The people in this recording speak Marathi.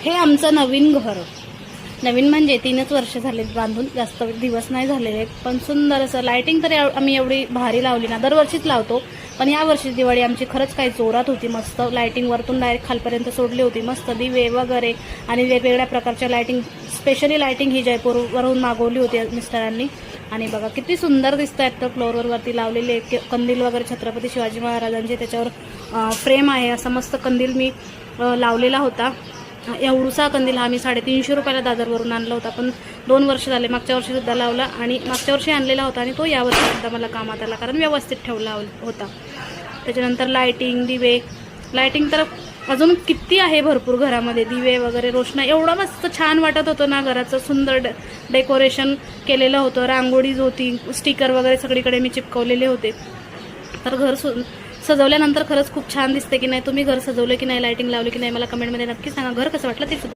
हे आमचं नवीन घर. नवीन म्हणजे 3च वर्ष झाले बांधून, जास्त दिवस नाही झालेले, पण सुंदर असं लायटिंग तर आम्ही एवढी भारी लावली ना, दरवर्षीच लावतो, पण या वर्षी दिवाळी आमची खरंच काही जोरात होती. मस्त लायटिंग वरतून डायरेक्ट खालपर्यंत सोडली होती, मस्त दिवे वगैरे आणि वेगवेगळ्या प्रकारच्या लायटिंग. स्पेशली लायटिंग ही जयपूरवरून मागवली होती मिस्टरांनी. आणि बघा किती सुंदर दिसत आहेत. तर फ्लोअरवर वरती लावलेले कंदील वगैरे छत्रपती शिवाजी महाराजांचे त्याच्यावर फ्रेम आहे. असा मस्त कंदील मी लावलेला होता. एवढूसा कंदील हा मी 350 रुपयाला दादरवरून आणला होता, पण 2 वर्ष झाले. मागच्या वर्षी सुद्धा लावला आणि मागच्या वर्षी आणलेला होता आणि तो यावर्षी सुद्धा मला कामात आला, कारण व्यवस्थित ठेवला होता. त्याच्यानंतर लायटिंग, दिवे, लायटिंग तर अजून किती आहे भरपूर घरामध्ये. दिवे वगैरे, रोषणाई, एवढं मस्त छान वाटत होतं ना. घराचं सुंदर डेकोरेशन केलेलं होतं. रांगोळीच होती, स्टिकर वगैरे सगळीकडे मी चिपकवलेले होते. तर घर सजवल्यानंतर खरंच खूप छान दिसते की नाही. तुम्ही घर सजवलं की नाही, लायटिंग लावली की नाही, मला कमेंटमध्ये नक्की सांगा. घर कसं वाटलं ते